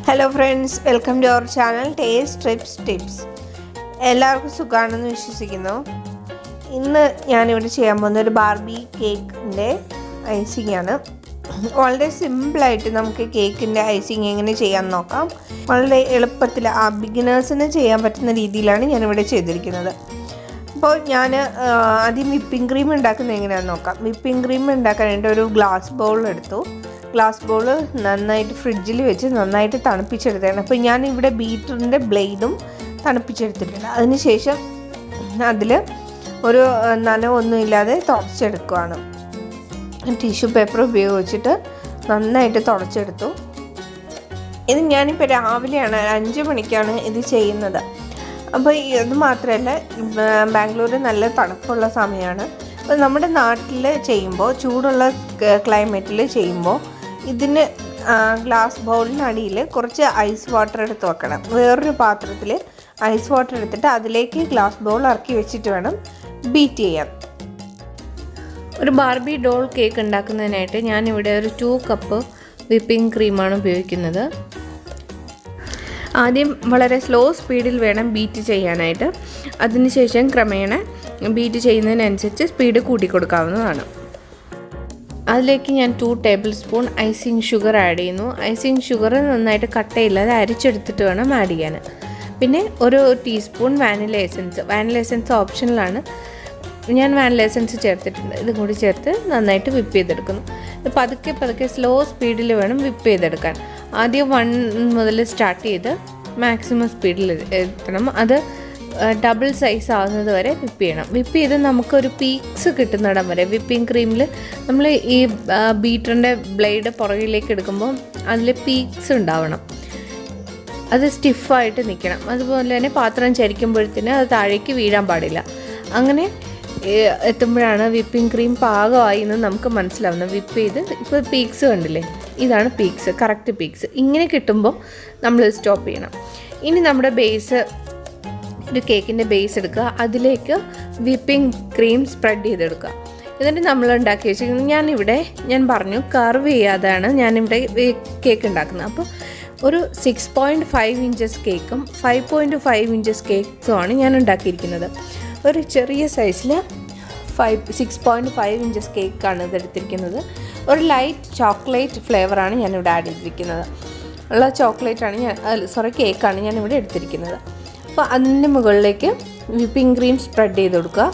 Hello friends, welcome to our channel taste trips tips. എല്ലാവർക്കും സുഖമാണെന്ന് വിശ്വസിക്കുന്നു. ഇന്ന് ഞാനിവിടെ ചെയ്യാൻ പോകുന്ന ഒരു ബാർബി കേക്കിൻ്റെ ഐസിംഗ് ആണ്. വളരെ സിമ്പിളായിട്ട് നമുക്ക് കേക്കിൻ്റെ ഐസിംഗ് എങ്ങനെ ചെയ്യാൻ നോക്കാം. വളരെ എളുപ്പത്തിൽ ബിഗിനേഴ്സിന് ചെയ്യാൻ പറ്റുന്ന രീതിയിലാണ് ഞാനിവിടെ ചെയ്തിരിക്കുന്നത്. അപ്പോൾ ഞാൻ ആദ്യം വിപ്പിംഗ് ക്രീം ഉണ്ടാക്കുന്നത് എങ്ങനെയാണെന്ന് നോക്കാം. വിപ്പിംഗ് ക്രീം ഉണ്ടാക്കാനായിട്ട് ഒരു ഗ്ലാസ് ബൗൾ എടുത്തു. ഗ്ലാസ് ബോൾ നന്നായിട്ട് ഫ്രിഡ്ജിൽ വെച്ച് നന്നായിട്ട് തണുപ്പിച്ചെടുത്തതാണ്. അപ്പോൾ ഞാനിവിടെ ബീറ്ററിൻ്റെ ബ്ലേഡും തണുപ്പിച്ചെടുത്തിട്ടുണ്ട്. അതിനുശേഷം അതിൽ ഒരു നനവൊന്നും ഇല്ലാതെ തുടച്ചെടുക്കുകയാണ്. ടിഷ്യൂ പേപ്പർ ഉപയോഗിച്ചിട്ട് നന്നായിട്ട് തുടച്ചെടുത്തു. ഇത് ഞാനിപ്പോൾ രാവിലെയാണ് 5 മണിക്കാണ് ഇത് ചെയ്യുന്നത്. അപ്പോൾ ഇത് മാത്രമല്ല, ബാംഗ്ലൂർ നല്ല തണുപ്പുള്ള സമയമാണ്. അപ്പോൾ നമ്മുടെ നാട്ടിൽ ചെയ്യുമ്പോൾ, ചൂടുള്ള ക്ലൈമറ്റിൽ ചെയ്യുമ്പോൾ ഇതിന് ഗ്ലാസ് ബൗളിനടിയിൽ കുറച്ച് ഐസ് വാട്ടർ എടുത്ത് വെക്കണം. വേറൊരു പാത്രത്തിൽ ഐസ് വാട്ടർ എടുത്തിട്ട് അതിലേക്ക് ഗ്ലാസ് ബൗൾ ഇറക്കി വെച്ചിട്ട് വേണം ബീറ്റ് ചെയ്യാൻ. ഒരു ബാർബി ഡോൾ കേക്ക് ഉണ്ടാക്കുന്നതിനായിട്ട് ഞാനിവിടെ ഒരു 2 കപ്പ് വിപ്പിംഗ് ക്രീമാണ് ഉപയോഗിക്കുന്നത്. ആദ്യം വളരെ സ്ലോ സ്പീഡിൽ വേണം ബീറ്റ് ചെയ്യാനായിട്ട്. അതിനുശേഷം ക്രമേണ ബീറ്റ് ചെയ്യുന്നതിനനുസരിച്ച് സ്പീഡ് കൂട്ടിക്കൊടുക്കാവുന്നതാണ്. അതിലേക്ക് ഞാൻ 2 table spoon icing sugar add ചെയ്യുന്നു. ഐസിങ് ഷുഗർ നന്നായിട്ട് കട്ടയില്ലാതെ അരിച്ചെടുത്തിട്ട് വേണം ആഡ് ചെയ്യാൻ. പിന്നെ ഒരു ടീസ്പൂൺ വാനില എസൻസ് ഓപ്ഷണലാണ്. ഞാൻ വാനില എസൻസ് ചേർത്തിട്ടുണ്ട്. ഇതും കൂടി ചേർത്ത് നന്നായിട്ട് വിപ്പ് ചെയ്തെടുക്കുന്നു. ഇത് പതുക്കെ സ്ലോ സ്പീഡിൽ വേണം വിപ്പ് ചെയ്തെടുക്കാൻ. ആദ്യം 1 മുതൽ സ്റ്റാർട്ട് ചെയ്ത് മാക്സിമം സ്പീഡിൽ എത്തണം. അത് ഡബിൾ സൈസ് ആവുന്നത് വരെ വിപ്പ് ചെയ്യണം. വിപ്പ് ചെയ്ത് നമുക്കൊരു പീക്സ് കിട്ടുന്നിടം വരെ വിപ്പിംഗ് ക്രീമിൽ നമ്മൾ ഈ ബീറ്ററിൻ്റെ ബ്ലേഡ് പുറകിലേക്ക് എടുക്കുമ്പോൾ അതിൽ പീക്സ് ഉണ്ടാവണം. അത് സ്റ്റിഫായിട്ട് നിൽക്കണം. അതുപോലെ തന്നെ പാത്രം ചരിക്കുമ്പോഴത്തേന് അത് താഴേക്ക് വീഴാൻ പാടില്ല. അങ്ങനെ എത്തുമ്പോഴാണ് വിപ്പിംഗ് ക്രീം പാകമായി എന്ന് നമുക്ക് മനസ്സിലാവുന്നത്. വിപ്പ് ചെയ്ത് ഇപ്പോൾ പീക്സ് കണ്ടില്ലേ, ഇതാണ് പീക്സ്, കറക്റ്റ് പീക്സ്. ഇങ്ങനെ കിട്ടുമ്പോൾ നമ്മൾ സ്റ്റോപ്പ് ചെയ്യണം. ഇനി നമ്മുടെ ഒരു കേക്കിൻ്റെ ബേസ് എടുക്കുക. അതിലേക്ക് വിപ്പിംഗ് ക്രീം സ്പ്രെഡ് ചെയ്തെടുക്കുക. എന്നിട്ട് നമ്മൾ ഉണ്ടാക്കി വെച്ചിരിക്കുന്നത്, ഞാൻ പറഞ്ഞു കർവ് ചെയ്യാതെയാണ് ഞാനിവിടെ കേക്ക് ഉണ്ടാക്കുന്നത്. അപ്പോൾ ഒരു 6.5 ഇഞ്ചസ് കേക്കും 5.5 ഇഞ്ചസ് കേക്കുമാണ് ഞാൻ ഉണ്ടാക്കിയിരിക്കുന്നത്. ഒരു ചെറിയ സൈസിൽ 6.5 ഇഞ്ചസ് കേക്കാണ് ഇതെടുത്തിരിക്കുന്നത്. ഒരു ലൈറ്റ് ചോക്ലേറ്റ് ഫ്ലേവറാണ് ഞാനിവിടെ ആഡ് ചെയ്തിരിക്കുന്നത്. കേക്കാണ് ഞാനിവിടെ എടുത്തിരിക്കുന്നത്. അപ്പോൾ അതിൻ്റെ മുകളിലേക്ക് വിപ്പിംഗ് ക്രീം സ്പ്രെഡ് ചെയ്ത് കൊടുക്കുക.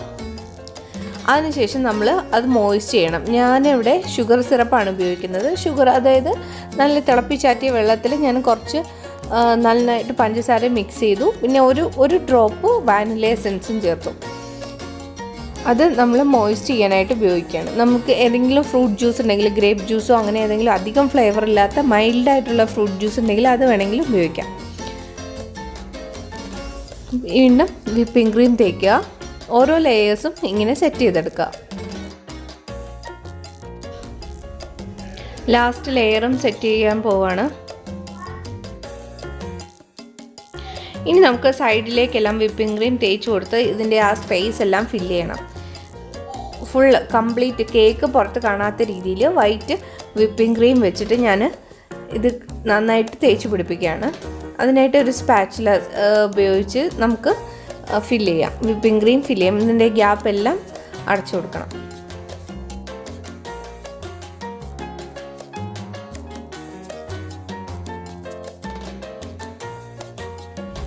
അതിനുശേഷം നമ്മൾ അത് മോയിസ്റ്റ് ചെയ്യണം. ഞാനിവിടെ ഷുഗർ സിറപ്പാണ് ഉപയോഗിക്കുന്നത്. അതായത് നല്ല തിളപ്പിച്ചാറ്റിയ വെള്ളത്തിൽ ഞാൻ കുറച്ച് നന്നായിട്ട് പഞ്ചസാര മിക്സ് ചെയ്തു. പിന്നെ ഒരു ഡ്രോപ്പ് വാനില എസൻസും ചേർത്തു. അത് നമ്മൾ മോയിസ്റ്റ് ചെയ്യാനായിട്ട് ഉപയോഗിക്കുകയാണ്. നമുക്ക് ഏതെങ്കിലും ഫ്രൂട്ട് ജ്യൂസ് ഉണ്ടെങ്കിൽ, ഗ്രേപ്പ് ജ്യൂസോ അങ്ങനെ ഏതെങ്കിലും അധികം ഫ്ലേവർ ഇല്ലാത്ത മൈൽഡായിട്ടുള്ള ഫ്രൂട്ട് ജ്യൂസ് ഉണ്ടെങ്കിൽ അത് വേണമെങ്കിൽ ഉപയോഗിക്കാം. വീണ്ടും വിപ്പിംഗ് ക്രീം തേക്കുക. ഓരോ ലെയേഴ്സും ഇങ്ങനെ സെറ്റ് ചെയ്തെടുക്കുക. ലാസ്റ്റ് ലെയറും സെറ്റ് ചെയ്യാൻ പോവാണ്. ഇനി നമുക്ക് സൈഡിലേക്കെല്ലാം വിപ്പിംഗ് ക്രീം തേച്ച് കൊടുത്ത് ഇതിൻ്റെ ആ സ്പേസ് എല്ലാം ഫില്ല് ചെയ്യണം. കംപ്ലീറ്റ് കേക്ക് പുറത്ത് കാണാത്ത രീതിയിൽ വൈറ്റ് വിപ്പിംഗ് ക്രീം വെച്ചിട്ട് ഞാൻ ഇത് നന്നായിട്ട് തേച്ച് പിടിപ്പിക്കുകയാണ്. അതിനായിട്ട് ഒരു സ്പാച്ചുല ഉപയോഗിച്ച് നമുക്ക് ഫില്ല് ചെയ്യാം. വിപ്പിംഗ് ക്രീം ഫില്ല് ചെയ്യാം. ഇതിൻ്റെ ഗ്യാപ്പ് എല്ലാം അടച്ചു കൊടുക്കണം.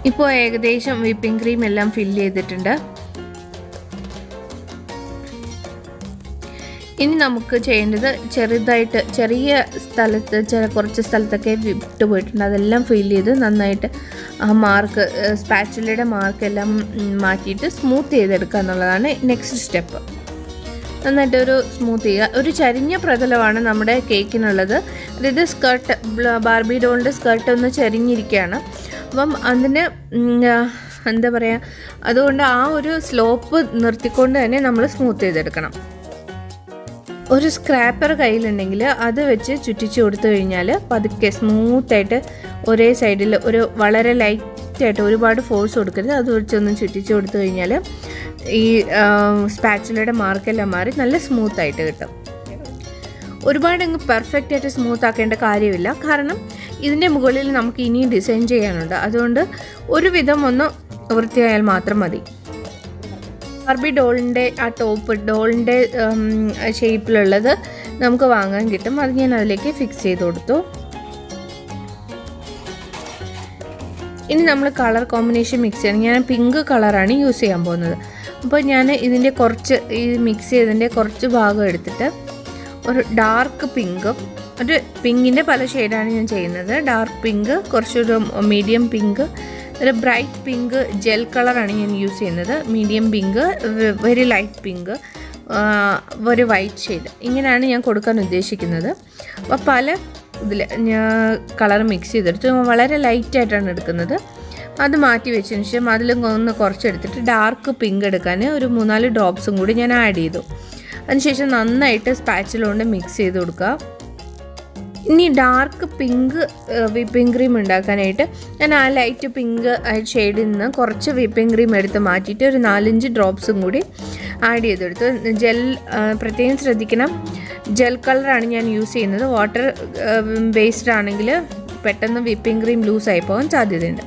ഇപ്പോൾ ഏകദേശം വിപ്പിംഗ് ക്രീം എല്ലാം ഫില്ല് ചെയ്തിട്ടുണ്ട്. ഇനി നമുക്ക് ചെയ്യേണ്ടത് ചെറിയ സ്ഥലത്ത് കുറച്ച് സ്ഥലത്തൊക്കെ വിട്ട് പോയിട്ടുണ്ട്. അതെല്ലാം ഫില്ല് ചെയ്ത് നന്നായിട്ട് ആ സ്പാച്ചുലയുടെ മാർക്കെല്ലാം മാറ്റിയിട്ട് സ്മൂത്ത് ചെയ്തെടുക്കുക എന്നുള്ളതാണ് നെക്സ്റ്റ് സ്റ്റെപ്പ്. നന്നായിട്ട് സ്മൂത്ത് ചെയ്യുക. ഒരു ചരിഞ്ഞ പ്രതലമാണ് നമ്മുടെ കേക്കിനുള്ളത്. അതായത് ബാർബി ഡോളിൻ്റെ സ്കർട്ട് ഒന്ന് ചരിഞ്ഞിരിക്കുകയാണ്. അപ്പം അതിന് എന്താ പറയുക, അതുകൊണ്ട് ആ ഒരു സ്ലോപ്പ് നിർത്തിക്കൊണ്ട് തന്നെ നമ്മൾ സ്മൂത്ത് ചെയ്തെടുക്കണം. ഒരു സ്ക്രാപ്പർ കയ്യിലുണ്ടെങ്കിൽ അത് വെച്ച് ചുറ്റിച്ച് കൊടുത്തു കഴിഞ്ഞാൽ പതുക്കെ സ്മൂത്തായിട്ട് ഒരേ സൈഡിൽ വളരെ ലൈറ്റായിട്ട്, ഒരുപാട് ഫോഴ്സ് കൊടുക്കരുത്, അത് വെച്ചൊന്ന് ചുറ്റിച്ച് കൊടുത്തു കഴിഞ്ഞാൽ ഈ സ്പാച്ചുലയുടെ മാർക്കെല്ലാം മാറി നല്ല സ്മൂത്തായിട്ട് കിട്ടും. ഒരുപാടങ്ങ് പെർഫെക്റ്റായിട്ട് സ്മൂത്ത് ആക്കേണ്ട കാര്യമില്ല, കാരണം ഇതിൻ്റെ മുകളിൽ നമുക്ക് ഇനിയും ഡിസൈൻ ചെയ്യാനുണ്ട്. അതുകൊണ്ട് ഒരുവിധം ഒന്ന് വൃത്തിയായാൽ മാത്രം മതി. ബാർബി ഡോളിൻ്റെ ആ ടോപ്പ് ഡോളിൻ്റെ ഷേപ്പിലുള്ളത് നമുക്ക് വാങ്ങാൻ കിട്ടും. അത് ഞാൻ അതിലേക്ക് ഫിക്സ് ചെയ്ത് കൊടുത്തു. ഇനി നമ്മൾ കളർ കോമ്പിനേഷൻ മിക്സ് ചെയ്യണം. ഞാൻ പിങ്ക് കളറാണ് യൂസ് ചെയ്യാൻ പോകുന്നത്. അപ്പോൾ ഞാൻ ഇതിൻ്റെ കുറച്ച് ഈ മിക്സ് ചെയ്തതിൻ്റെ കുറച്ച് ഭാഗം എടുത്തിട്ട് ഒരു ഡാർക്ക് പിങ്കും, ഒരു പിങ്കിൻ്റെ പല ഷെയ്ഡാണ് ഞാൻ ചെയ്യുന്നത്. ഡാർക്ക് പിങ്ക്, കുറച്ചൊരു മീഡിയം പിങ്ക്, ഒരു ബ്രൈറ്റ് പിങ്ക് ജെൽ കളറാണ് ഞാൻ യൂസ് ചെയ്യുന്നത്. Medium pink, very light pink, ഒരു വൈറ്റ് ഷെയ്ഡ്. ഇങ്ങനെയാണ് ഞാൻ കൊടുക്കാൻ ഉദ്ദേശിക്കുന്നത്. അപ്പോൾ പല ഇതിൽ ഞാൻ കളർ മിക്സ് ചെയ്തെടുത്ത് വളരെ ലൈറ്റായിട്ടാണ് എടുക്കുന്നത്. അത് മാറ്റി വെച്ചതിന് ശേഷം അതിലും ഒന്ന് കുറച്ചെടുത്തിട്ട് ഡാർക്ക് പിങ്ക് എടുക്കാൻ ഒരു 3-4 ഡ്രോപ്സും കൂടി ഞാൻ ആഡ് ചെയ്തു. അതിനുശേഷം നന്നായിട്ട് സ്പാച്ചിലുകൊണ്ട് മിക്സ് ചെയ്ത് കൊടുക്കുക. ഇനി ഡാർക്ക് പിങ്ക് വിപ്പിംഗ് ക്രീം ഉണ്ടാക്കാനായിട്ട് ഞാൻ ആ ലൈറ്റ് പിങ്ക് ഷെയ്ഡിൽ നിന്ന് കുറച്ച് വിപ്പിംഗ് ക്രീം എടുത്ത് മാറ്റിയിട്ട് ഒരു 4-5 ഡ്രോപ്സും കൂടി ആഡ് ചെയ്തെടുത്തു. ജെൽ പ്രത്യേകം ശ്രദ്ധിക്കണം, ജെൽ കളറാണ് ഞാൻ യൂസ് ചെയ്യുന്നത്. വാട്ടർ ബേസ്ഡ് ആണെങ്കിൽ പെട്ടെന്ന് വിപ്പിംഗ് ക്രീം ലൂസായി പോകാൻ സാധ്യതയുണ്ട്.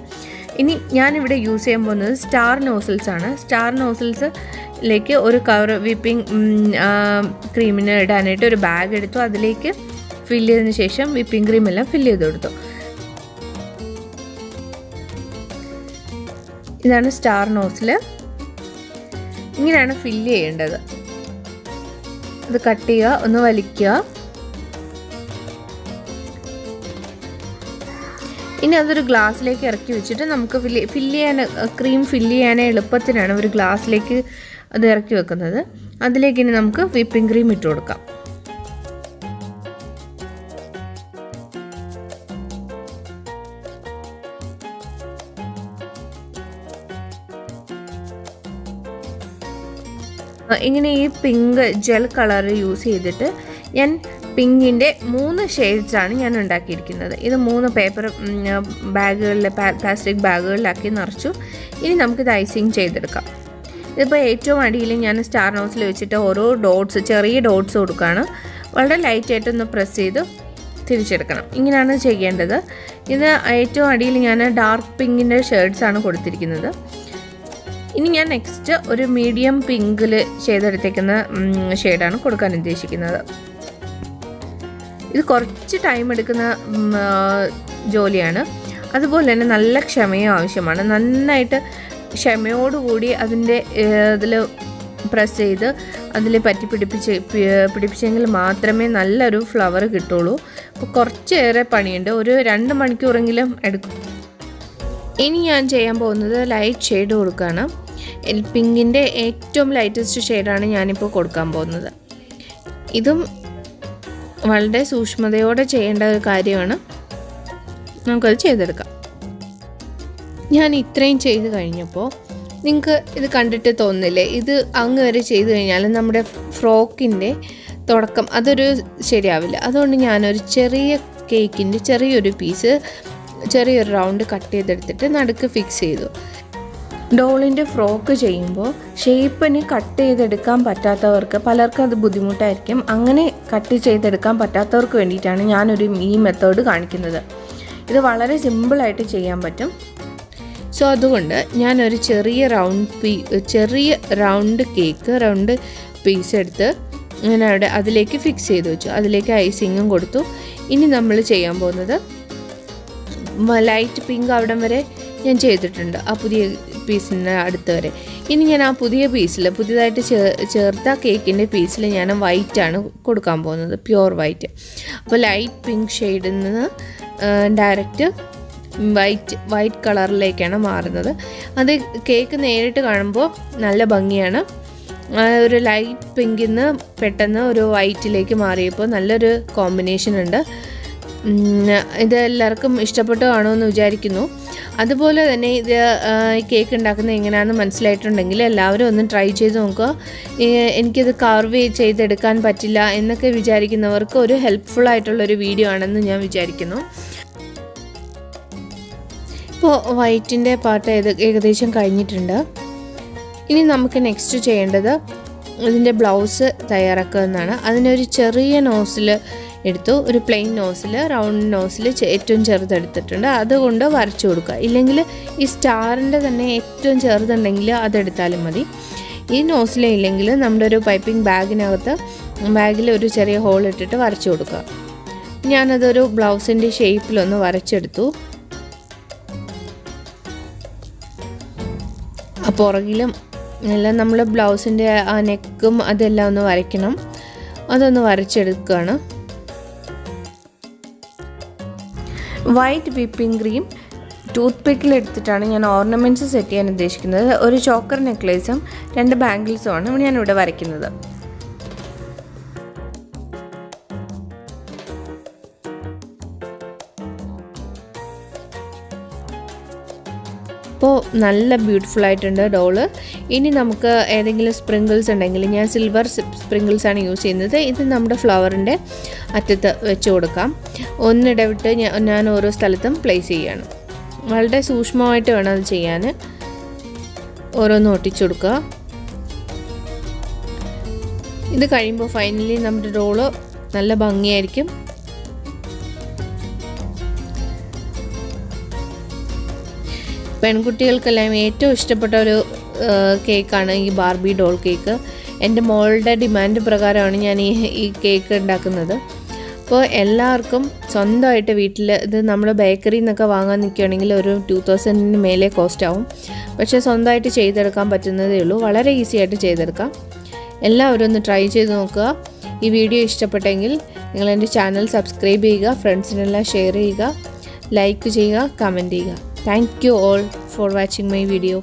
ഇനി ഞാനിവിടെ യൂസ് ചെയ്യാൻ പോകുന്നത് സ്റ്റാർ നോസിൽസ് ആണ്. സ്റ്റാർ നോസിൽസിലേക്ക് ഒരു കവർ വിപ്പിംഗ് ക്രീമിന് ഇടാനായിട്ട് ഒരു ബാഗ് എടുത്തു. അതിലേക്ക് ഫില്ല് ചെയ്തതിന് ശേഷം വിപ്പിംഗ് ക്രീം എല്ലാം ഫില്ല് ചെയ്ത് കൊടുത്തു. ഇതാണ് സ്റ്റാർ നോസിൽ. ഇങ്ങനെയാണ് ഫില്ല് ചെയ്യേണ്ടത്. ഇത് കട്ട് ചെയ്യുക, ഒന്ന് വലിക്കുക. ഇനി അതൊരു ഗ്ലാസ്സിലേക്ക് ഇറക്കി വെച്ചിട്ട് നമുക്ക് ഫില്ല് ചെയ്യാൻ ക്രീം ഫില്ല് ചെയ്യാൻ എളുപ്പത്തിനാണ് ഒരു ഗ്ലാസ്സിലേക്ക് അത് ഇറക്കി വെക്കുന്നത്. അതിലേക്ക് ഇനി നമുക്ക് വിപ്പിംഗ് ക്രീം ഇട്ട് കൊടുക്കാം. ഇങ്ങനെ ഈ പിങ്ക് ജെൽ കളർ യൂസ് ചെയ്തിട്ട് ഞാൻ പിങ്കിൻ്റെ 3 ഷെയ്ഡ്സാണ് ഞാൻ ഉണ്ടാക്കിയിരിക്കുന്നത്. ഇത് 3 പേപ്പർ ബാഗുകളിൽ പ്ലാസ്റ്റിക് ബാഗുകളിലാക്കി നിറച്ചു. ഇനി നമുക്കിത് ഐസിങ് ചെയ്തെടുക്കാം. ഇതിപ്പോൾ ഏറ്റവും അടിയിൽ ഞാൻ സ്റ്റാർ നോസിൽ വെച്ചിട്ട് ഓരോ ഡോട്ട്സ്, ചെറിയ ഡോട്ട്സ് കൊടുക്കുകയാണ്. വളരെ ലൈറ്റായിട്ടൊന്ന് പ്രസ് ചെയ്ത് തിരിച്ചെടുക്കണം. ഇങ്ങനെയാണ് ചെയ്യേണ്ടത്. ഇത് ഏറ്റവും അടിയിൽ ഞാൻ ഡാർക്ക് പിങ്കിൻ്റെ ഷെയ്ഡ്സാണ് കൊടുത്തിരിക്കുന്നത്. ഇനി ഞാൻ നെക്സ്റ്റ് ഒരു മീഡിയം പിങ്കിൽ ചെയ്തെടുത്തേക്കുന്ന ഷെയ്ഡാണ് കൊടുക്കാൻ ഉദ്ദേശിക്കുന്നത്. ഇത് കുറച്ച് ടൈം എടുക്കുന്ന ജോലിയാണ്. അതുപോലെ തന്നെ നല്ല ക്ഷമയും ആവശ്യമാണ്. നന്നായിട്ട് ക്ഷമയോടുകൂടി അതിൻ്റെ ഇതിൽ പ്രസ് ചെയ്ത് അതിൽ പിടിപ്പിച്ചെങ്കിൽ മാത്രമേ നല്ലൊരു ഫ്ലവർ കിട്ടുള്ളൂ. അപ്പോൾ കുറച്ചേറെ പണിയുണ്ട്. ഒരു 2 മണിക്കൂറെങ്കിലും എടുക്കും. ഇനി ഞാൻ ചെയ്യാൻ പോകുന്നത് ലൈറ്റ് ഷെയ്ഡ് കൊടുക്കുകയാണ്. പിങ്കിൻ്റെ ഏറ്റവും ലൈറ്റസ്റ്റ് ഷെയ്ഡാണ് ഞാനിപ്പോൾ കൊടുക്കാൻ പോകുന്നത്. ഇതും വളരെ സൂക്ഷ്മതയോടെ ചെയ്യേണ്ട ഒരു കാര്യമാണ്. നമുക്കത് ചെയ്തെടുക്കാം. ഞാൻ ഇത്രയും ചെയ്ത് കഴിഞ്ഞപ്പോൾ നിങ്ങൾക്ക് ഇത് കണ്ടിട്ട് തോന്നില്ലേ, ഇത് അങ്ങ് വരെ ചെയ്ത് കഴിഞ്ഞാൽ നമ്മുടെ ഫ്രോക്കിൻ്റെ തുടക്കം അതൊരു ശരിയാവില്ല. അതുകൊണ്ട് ഞാനൊരു ചെറിയ കേക്കിൻ്റെ ചെറിയൊരു പീസ്, ചെറിയൊരു റൗണ്ട് കട്ട് ചെയ്തെടുത്തിട്ട് നടുക്ക് ഫിക്സ് ചെയ്തു. ഡോളിൻ്റെ ഫ്രോക്ക് ചെയ്യുമ്പോൾ ഷേപ്പിന് കട്ട് ചെയ്തെടുക്കാൻ പറ്റാത്തവർക്ക് പലർക്കും അത് ബുദ്ധിമുട്ടായിരിക്കും. അങ്ങനെ കട്ട് ചെയ്തെടുക്കാൻ പറ്റാത്തവർക്ക് വേണ്ടിയിട്ടാണ് ഞാനൊരു ഈ മെത്തേഡ് കാണിക്കുന്നത്. ഇത് വളരെ സിമ്പിളായിട്ട് ചെയ്യാൻ പറ്റും. സോ അതുകൊണ്ട് ഞാനൊരു ചെറിയ റൗണ്ട് കേക്ക്, റൗണ്ട് പീസ് എടുത്ത് ഞാൻ അവിടെ അതിലേക്ക് ഫിക്സ് ചെയ്ത് വെച്ചു. അതിലേക്ക് ഐസിങ്ങും കൊടുത്തു. ഇനി നമ്മൾ ചെയ്യാൻ പോകുന്നത് ലൈറ്റ് പിങ്ക് അവിടം വരെ ഞാൻ ചെയ്തിട്ടുണ്ട്, ആ പുതിയ പീസിൻ്റെ അടുത്ത് വരെ. ഇനി ഞാൻ ആ പുതിയ പീസിൽ പുതിയതായിട്ട് ചേർത്ത കേക്കിൻ്റെ പീസിൽ ഞാൻ വൈറ്റാണ് കൊടുക്കാൻ പോകുന്നത്, പ്യുവർ വൈറ്റ്. അപ്പോൾ ലൈറ്റ് പിങ്ക് ഷെയ്ഡിൽ നിന്ന് ഡയറക്റ്റ് വൈറ്റ് കളറിലേക്കാണ് മാറുന്നത്. അത് കേക്ക് നേരിട്ട് കാണുമ്പോൾ നല്ല ഭംഗിയാണ്. ഒരു ലൈറ്റ് പിങ്കിൽ നിന്ന് പെട്ടെന്ന് ഒരു വൈറ്റിലേക്ക് മാറിയപ്പോൾ നല്ലൊരു കോമ്പിനേഷൻ ഉണ്ട്. ഇത് എല്ലാവർക്കും ഇഷ്ടപ്പെട്ടു കാണുമെന്ന് വിചാരിക്കുന്നു. അതുപോലെ തന്നെ ഇത് കേക്ക് ഉണ്ടാക്കുന്നത് എങ്ങനെയാണെന്ന് മനസ്സിലായിട്ടുണ്ടെങ്കിൽ എല്ലാവരും ഒന്ന് ട്രൈ ചെയ്ത് നോക്കുക. എനിക്കിത് കാർവ് ചെയ്തെടുക്കാൻ പറ്റില്ല എന്നൊക്കെ വിചാരിക്കുന്നവർക്ക് ഒരു ഹെൽപ്ഫുള്ളായിട്ടുള്ളൊരു വീഡിയോ ആണെന്ന് ഞാൻ വിചാരിക്കുന്നു. ഇപ്പോൾ വൈറ്റിൻ്റെ പാർട്ട് ഏകദേശം കഴിഞ്ഞിട്ടുണ്ട്. ഇനി നമുക്ക് നെക്സ്റ്റ് ചെയ്യേണ്ടത് ഇതിൻ്റെ ബ്ലൗസ് തയ്യാറാക്കുന്നതാണ്. അതിനൊരു ചെറിയ നോസിൽ എടുത്തു, ഒരു പ്ലെയിൻ നോസിൽ, റൗണ്ട് നോസിൽ ഏറ്റവും ചെറുതെടുത്തിട്ടുണ്ട്. അതുകൊണ്ട് വരച്ചു കൊടുക്കുക. ഇല്ലെങ്കിൽ ഈ സ്റ്റാറിൻ്റെ തന്നെ ഏറ്റവും ചെറുതുണ്ടെങ്കിൽ അതെടുത്താലും മതി. ഈ നോസിലെ ഇല്ലെങ്കിൽ നമ്മുടെ ഒരു പൈപ്പിംഗ് ബാഗിൽ ഒരു ചെറിയ ഹോൾ ഇട്ടിട്ട് വരച്ചു കൊടുക്കുക. ഞാനതൊരു ബ്ലൗസിൻ്റെ ഷേപ്പിലൊന്ന് വരച്ചെടുത്തു. പുറകിലും എല്ലാം നമ്മൾ ബ്ലൗസിൻ്റെ ആ നെക്കും അതെല്ലാം ഒന്ന് വരയ്ക്കണം. അതൊന്ന് വരച്ചെടുക്കുകയാണ്. വൈറ്റ് വിപ്പിംഗ് ക്രീം ടൂത്ത് പിക്കിൽ എടുത്തിട്ടാണ് ഞാൻ ഓർണമെൻറ്റ്സ് സെറ്റ് ചെയ്യാൻ ഉദ്ദേശിക്കുന്നത്. ഒരു ചോക്കർ നെക്ലേസും 2 ബാംഗിൾസുമാണ് ഞാനിവിടെ വരയ്ക്കുന്നത്. അപ്പോൾ നല്ല ബ്യൂട്ടിഫുൾ ആയിട്ടുണ്ട് ഡോള്. ഇനി നമുക്ക് ഏതെങ്കിലും സ്പ്രിങ്കിൾസ് ഉണ്ടെങ്കിൽ, ഞാൻ സിൽവർ സ്പ്രിങ്കിൾസാണ് യൂസ് ചെയ്യുന്നത്. ഇത് നമ്മുടെ ഫ്ലവറിൻ്റെ അറ്റത്ത് വെച്ച് കൊടുക്കാം. ഒന്നിടവിട്ട് ഞാൻ ഓരോ സ്ഥലത്തും പ്ലേസ് ചെയ്യുകയാണ്. വളരെ സൂക്ഷ്മമായിട്ട് വേണം അത് ചെയ്യാൻ. ഓരോന്ന് ഒട്ടിച്ചു കൊടുക്കുക. ഇത് കഴിയുമ്പോൾ ഫൈനലി നമ്മുടെ ഡോള് നല്ല ഭംഗിയായിരിക്കും. പെൺകുട്ടികൾക്കെല്ലാം ഏറ്റവും ഇഷ്ടപ്പെട്ട ഒരു കേക്കാണ് ഈ ബാർബി ഡോൾ കേക്ക്. എൻ്റെ മോളുടെ ഡിമാൻഡ് പ്രകാരമാണ് ഞാൻ ഈ കേക്ക് ഉണ്ടാക്കുന്നത്. അപ്പോൾ എല്ലാവർക്കും സ്വന്തമായിട്ട് വീട്ടിൽ, ഇത് നമ്മൾ ബേക്കറിയിൽ നിന്നൊക്കെ വാങ്ങാൻ നിൽക്കുകയാണെങ്കിൽ ഒരു 2000 മേലെ കോസ്റ്റ് ആവും. പക്ഷേ സ്വന്തമായിട്ട് ചെയ്തെടുക്കാൻ പറ്റുന്നതേ ഉള്ളൂ. വളരെ ഈസി ആയിട്ട് ചെയ്തെടുക്കാം. എല്ലാവരും ഒന്ന് ട്രൈ ചെയ്ത് നോക്കുക. ഈ വീഡിയോ ഇഷ്ടപ്പെട്ടെങ്കിൽ നിങ്ങൾ എൻ്റെ ചാനൽ സബ്സ്ക്രൈബ് ചെയ്യുക, ഫ്രണ്ട്സിനെല്ലാം ഷെയർ ചെയ്യുക, ലൈക്ക് ചെയ്യുക, കമൻറ്റ് ചെയ്യുക. Thank you all for watching my video.